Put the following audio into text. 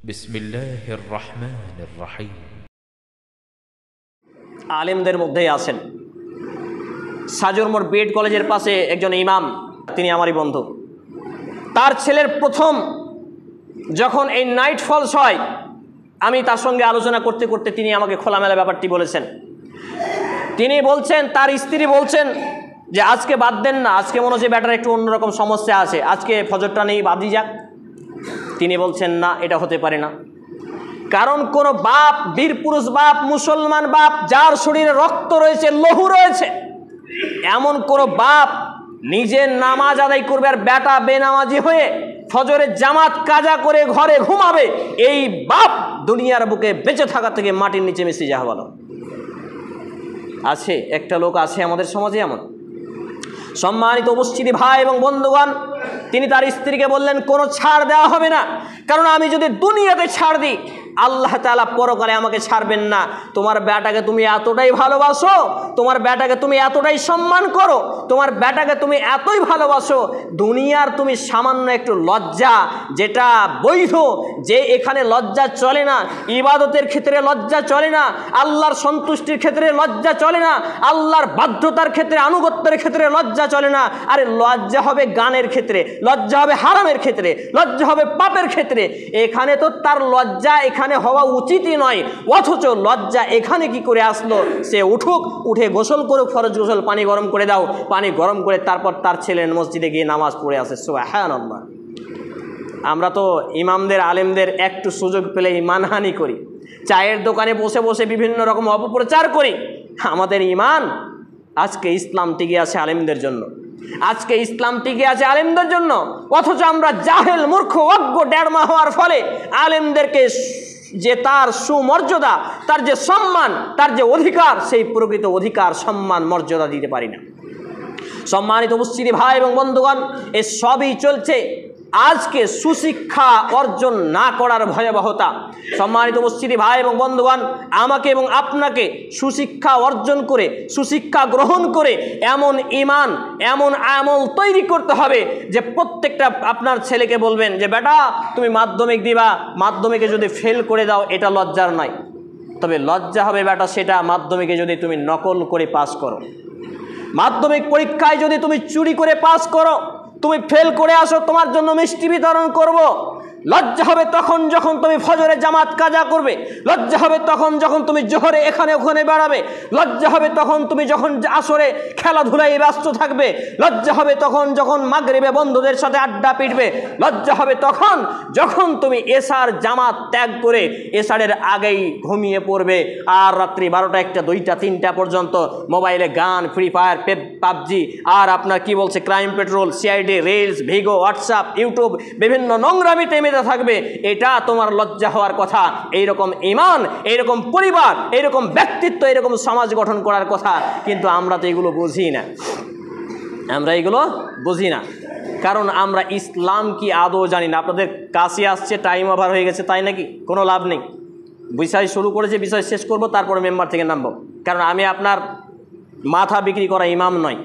বিসমিল্লাহির রহমানির রহিম। আলেমদের মধ্যেই আছেন। সাজুর মোড় বিএড কলেজের পাশে একজন ইমাম, তিনি আমারই বন্ধু। তার ছেলের প্রথম যখন এই নাইট ফলস হয়, আমি তার সঙ্গে আলোচনা করতে করতে তিনি আমাকে খোলামেলা ব্যাপারটি বলেছেন। তিনি বলছেন, তার স্ত্রী বলছেন যে আজকে বাদ দেন না, আজকে মনে হচ্ছে ব্যাটার একটু অন্যরকম সমস্যা আছে, আজকে ফজরটা নেই, বাদই যাক। তিনি বলছেন না, এটা হতে পারে না। কারণ কোন বাপ, বীর পুরুষ বাপ, মুসলমান বাপ, যার শরীরে রক্ত রয়েছে, লহু রয়েছে, এমন কোন বাপ নিজের নামাজ আদায় করবে আর বেটা বেনামাজি হয়ে ফজরের জামাত কাজা করে ঘরে ঘুমাবে, এই বাপ দুনিয়ার বুকে বেঁচে থাকা থেকে মাটির নিচে মিশে যাওয়া ভালো। আছে একটা লোক আছে আমাদের সমাজে এমন। সম্মানিত উপস্থিতি ভাই এবং বন্ধুগণ, তিনি তার স্ত্রীকে বললেন কোনো ছাড় দেওয়া হবে না, কারণ আমি যদি দুনিয়াতে ছাড় দিই আল্লাহ তাআলা পরকালে আমাকে ছাড়বেন না। তোমার বেটাকে তুমি এতটাই ভালোবাসো, তোমার বেটাকে তুমি এতটাই সম্মান করো, তোমার বেটাকে তুমি এতই ভালোবাসো, দুনিয়ার তুমি সামান্য একটু লজ্জা, যেটা বৈধ, যে এখানে লজ্জা চলে না, ইবাদতের ক্ষেত্রে লজ্জা চলে না, আল্লাহর সন্তুষ্টির ক্ষেত্রে লজ্জা চলে না, আল্লাহর বাধ্যতার ক্ষেত্রে, আনুগত্যের ক্ষেত্রে লজ্জা চলে না। আরে লজ্জা হবে গানের ক্ষেত্রে, লজ্জা হবে হারামের ক্ষেত্রে, লজ্জা হবে পাপের ক্ষেত্রে। এখানে তো তার লজ্জা এখানে হওয়া উচিতই নয়, অথচ লজ্জা এখানে কি করে আসলো? সে উঠুক, উঠে গোসল করুক, ফরজ গোসল, পানি গরম করে দাও, পানি গরম করে তারপর তার ছেলে মসজিদে গিয়ে নামাজ পড়ে আসে। সুবহানাল্লাহ। আমরা তো ইমামদের, আলেমদের একটু সুযোগ পেলেই মানহানি করি, চায়ের দোকানে বসে বসে বিভিন্ন রকম অপপ্রচার করি। আমাদের ইমান, আজকে ইসলাম টিকে আছে আলেমদের জন্য, আজকে ইসলাম টিকে আছে আলেমদের জন্য, অথচ আমরা জাহেল, মূর্খ, অজ্ঞ, ডেরমা হওয়ার ফলে আলেমদেরকে যে তার সুমর্যাদা, তার যে সম্মান, তার যে অধিকার, সেই প্রকৃত অধিকার, সম্মান, মর্যাদা দিতে পারি না। সম্মানিত উপস্থিতি ভাই এবং বন্ধুগণ, এ সবই চলছে আজকে সুশিক্ষা অর্জন না করার ভয়াবহতা। সম্মানিত উপস্থিতি ভাই এবং বন্ধুগণ, আমাকে এবং আপনাকে সুশিক্ষা অর্জন করে, সুশিক্ষা গ্রহণ করে এমন ঈমান, এমন আমল তৈরি করতে হবে যে প্রত্যেকটা আপনার ছেলেকে বলবেন যে বেটা তুমি মাধ্যমিক দিবা, মাধ্যমিকে যদি ফেল করে দাও এটা লজ্জার নয়, তবে লজ্জা হবে বেটা সেটা মাধ্যমিকে যদি তুমি নকল করে পাস করো, মাধ্যমিক পরীক্ষায় যদি তুমি চুরি করে পাস করো, তুমি ফেল করে আসো, তোমার জন্য মিষ্টি বিতরণ করব। লজ্জা হবে তখন যখন তুমি ফজরে জামাত কাজা করবে, লজ্জা হবে তখন যখন তুমি জোহরে এখানে ওখানে বেড়াবে, লজ্জা হবে তখন তুমি যখন আসরে খেলাধুলায় ব্যস্ত থাকবে, লজ্জা হবে তখন যখন মাগরিবে বন্ধুদের সাথে আড্ডা পিটবে, লজ্জা হবে তখন যখন তুমি এশার জামাত ত্যাগ করে এশারের আগেই ঘুমিয়ে পড়বে আর রাত্রি 12টা, 1টা, 2টা, 3টা পর্যন্ত মোবাইলে গান, ফ্রি ফায়ার, পাবজি আর আপনার কি বলছে ক্রাইম পেট্রোল, সিআইডি, রিলস, ভিগো, হোয়াটসঅ্যাপ, ইউটিউব, বিভিন্ন নোংরামিতে মেতে থাকবে। এটা তোমার লজ্জা হওয়ার কথা। এইরকম ঈমান, এইরকম পরিবার, এইরকম ব্যক্তিত্ব, এইরকম সমাজ গঠন করার কথা, কিন্তু আমরা তো এগুলো বুঝি না, আমরা এগুলো বুঝি না, কারণ আমরা ইসলাম কি আদৌ জানি না। আপনাদের কাছে আসছে, টাইম ওভার হয়ে গেছে, তাই নাকি? কোনো লাভ নেই, বিষয় শুরু করেছে, বিষয় শেষ করব, তারপরে মেম্বার থেকে নামবো, কারণ আমি আপনার মাথা বিক্রি করা ইমাম নয়।